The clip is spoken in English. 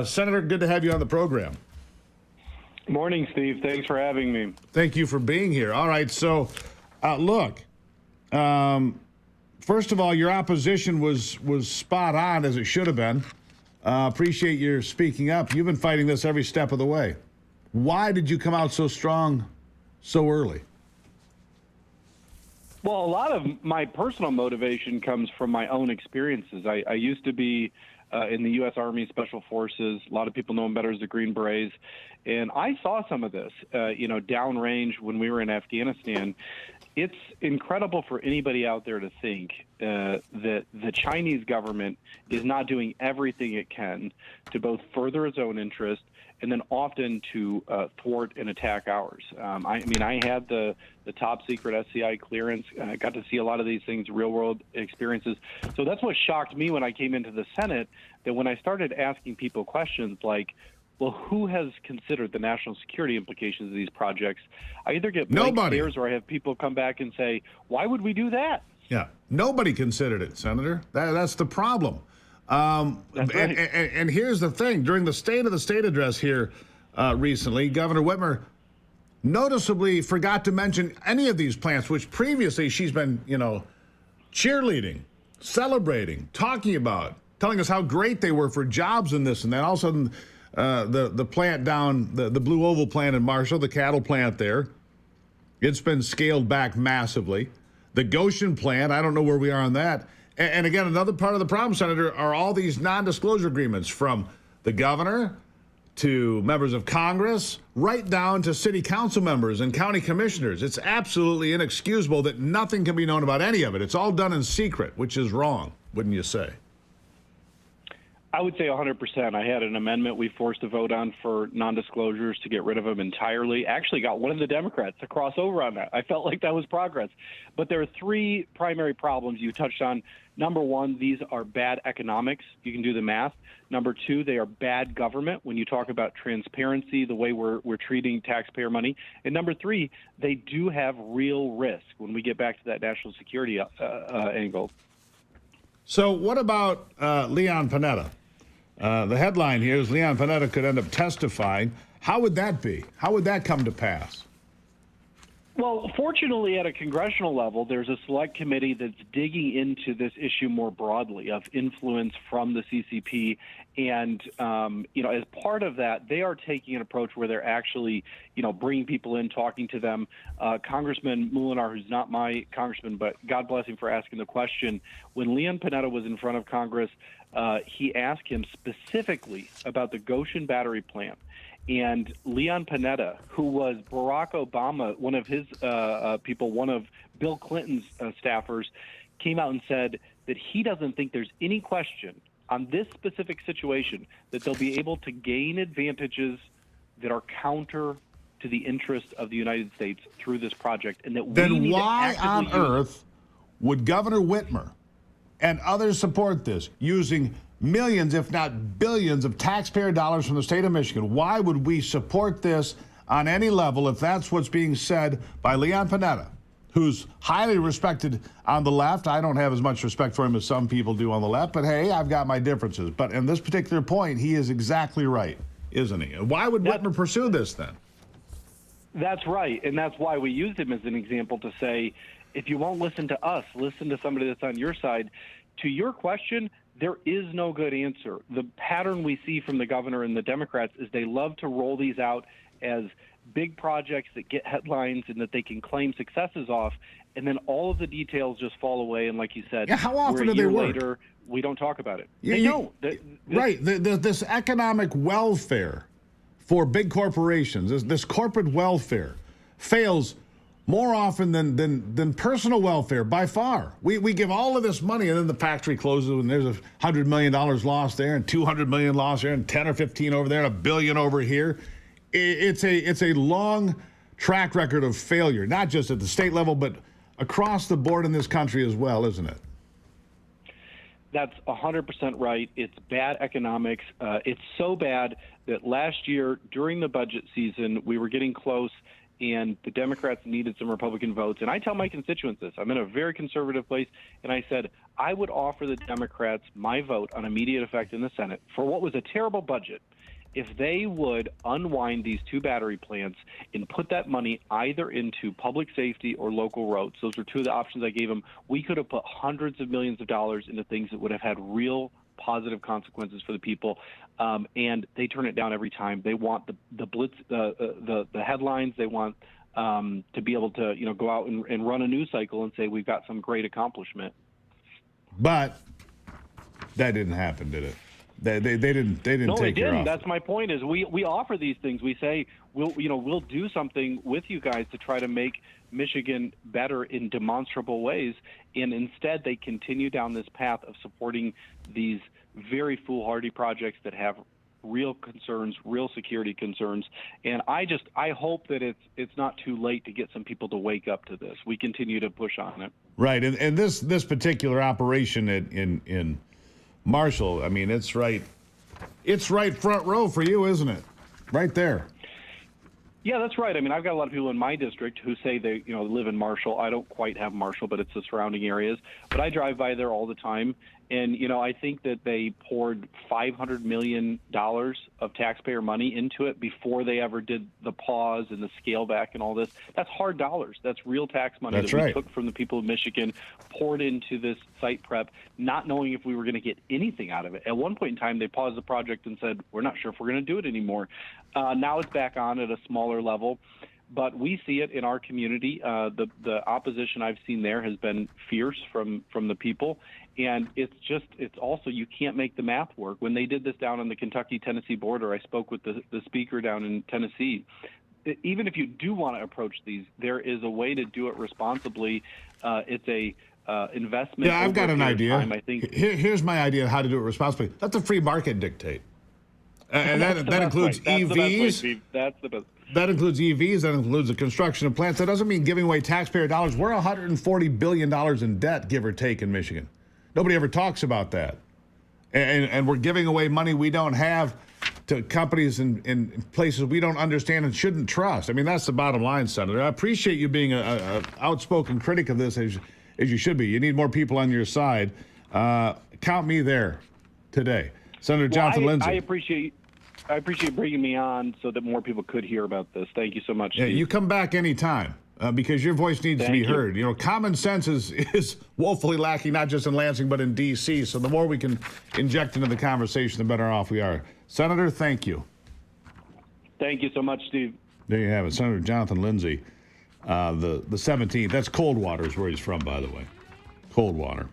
Senator, good to have you on the program. Morning, Steve. Thanks for having me. Thank you for being here. All right, so look, first of all, your opposition was spot on, as it should have been. Appreciate your speaking up. You've been fighting this every step of the way. Why did you come out so strong so early? Well, a lot of my personal motivation comes from my own experiences. I used to be in the U.S. Army Special Forces. A lot of people know them better as the Green Berets. And I saw some of this, downrange when we were in Afghanistan. It's incredible for anybody out there to think that the Chinese government is not doing everything it can to both further its own interest and then often to thwart and attack ours. I had the top secret SCI clearance. I got to see a lot of these things, real world experiences. So that's what shocked me when I came into the Senate, that when I started asking people questions like, well, who has considered the national security implications of these projects? I either get blank stares or I have people come back and say, why would we do that? Yeah, nobody considered it, Senator. That's the problem. That's right. And here's the thing. During the State of the State address here recently, Governor Whitmer noticeably forgot to mention any of these plants, which previously she's been, cheerleading, celebrating, talking about, telling us how great they were for jobs and this and that. All of a sudden, the plant down, the Blue Oval plant in Marshall, the cattle plant there, it's been scaled back massively. The Goshen plant, I don't know where we are on that. And again, another part of the problem, Senator, are all these non-disclosure agreements from the governor to members of Congress, right down to city council members and county commissioners. It's absolutely inexcusable that nothing can be known about any of it. It's all done in secret, which is wrong, wouldn't you say? I would say 100%. I had an amendment we forced a vote on for non-disclosures to get rid of them entirely. Actually got one of the Democrats to cross over on that. I felt like that was progress. But there are three primary problems you touched on. Number one, these are bad economics. You can do the math. Number two, they are bad government when you talk about transparency, the way we're treating taxpayer money. And number three, they do have real risk when we get back to that national security angle. So what about Leon Panetta? The headline here is Leon Panetta could end up testifying. How would that be? How would that come to pass? Well, fortunately, at a congressional level, there's a select committee that's digging into this issue more broadly of influence from the CCP. And, as part of that, they are taking an approach where they're actually, bringing people in, talking to them. Congressman Molinar, who's not my congressman, but God bless him for asking the question, when Leon Panetta was in front of Congress, he asked him specifically about the Goshen battery plant. And Leon Panetta, who was Barack Obama, one of his people, one of Bill Clinton's staffers, came out and said that he doesn't think there's any question on this specific situation that they'll be able to gain advantages that are counter to the interest of the United States through this project. And that then why on earth would Governor Whitmer and others support this using millions, if not billions, of taxpayer dollars from the state of Michigan? Why would we support this on any level if that's what's being said by Leon Panetta, who's highly respected on the left? I don't have as much respect for him as some people do on the left, but hey, I've got my differences. But in this particular point, he is exactly right, isn't he? Why would Whitmer pursue this then? That's right, and that's why we used him as an example to say, if you won't listen to us, listen to somebody that's on your side. To your question, there is no good answer. The pattern we see from the governor and the Democrats is they love to roll these out as big projects that get headlines and that they can claim successes off, and then all of the details just fall away. And like you said, how often do they work? Later, we don't talk about it. They don't. Right. This economic welfare for big corporations, this corporate welfare, fails more often than personal welfare by far. We give all of this money and then the factory closes and there's $100 million lost there and $200 million lost there and 10 or 15 over there and $1 billion over here. It's a long track record of failure, not just at the state level, but across the board in this country as well, isn't it? That's 100% right. It's bad economics. It's so bad that last year during the budget season, we were getting close and the Democrats needed some Republican votes. And I tell my constituents this. I'm in a very conservative place, and I said I would offer the Democrats my vote on immediate effect in the Senate for what was a terrible budget if they would unwind these 2 battery plants and put that money either into public safety or local roads. Those were 2 of the options I gave them. We could have put hundreds of millions of dollars into things that would have had real positive consequences for the people, and they turn it down every time. They want the blitz, the headlines. They want to be able to go out and run a news cycle and say we've got some great accomplishment. But that didn't happen, did it? They didn't No, take they your didn't. offer. That's my point. Is we offer these things. We say we'll do something with you guys to try to make Michigan better in demonstrable ways, and instead they continue down this path of supporting these very foolhardy projects that have real concerns, real security concerns. And I hope that it's not too late to get some people to wake up to this. We continue to push on it. Right, and this particular operation in Marshall, I mean, it's right front row for you, isn't it? Right there. Yeah, that's right. I mean, I've got a lot of people in my district who say they, live in Marshall. I don't quite have Marshall, but it's the surrounding areas. But I drive by there all the time, and I think that they poured $500 million of taxpayer money into it before they ever did the pause and the scale back and all this. That's hard dollars. That's real tax money That's that we right. took from the people of Michigan, poured into this site prep, not knowing if we were going to get anything out of it. At one point in time, they paused the project and said, "We're not sure if we're going to do it anymore." Now it's back on at a smaller level. But we see it in our community. The opposition I've seen there has been fierce from the people. And it's also, you can't make the math work. When they did this down on the Kentucky-Tennessee border, I spoke with the speaker down in Tennessee. Even if you do want to approach these, there is a way to do it responsibly. It's a investment. Yeah, I've got an idea. Time, I think. Here's my idea of how to do it responsibly. Let the free market dictate. And that includes EVs. That's the best. That includes EVs. That includes the construction of plants. That doesn't mean giving away taxpayer dollars. We're $140 billion in debt, give or take, in Michigan. Nobody ever talks about that. And we're giving away money we don't have to companies in places we don't understand and shouldn't trust. I mean, that's the bottom line, Senator. I appreciate you being an outspoken critic of this, as you should be. You need more people on your side. Count me there today. Senator Jonathan Lindsey. I appreciate bringing me on so that more people could hear about this. Thank you so much, Yeah, Steve. you come back anytime because your voice needs to be heard. Common sense is woefully lacking, not just in Lansing, but in D.C. So the more we can inject into the conversation, the better off we are. Senator, thank you. Thank you so much, Steve. There you have it. Senator Jonathan Lindsey, the 17th. That's Coldwater is where he's from, by the way. Coldwater.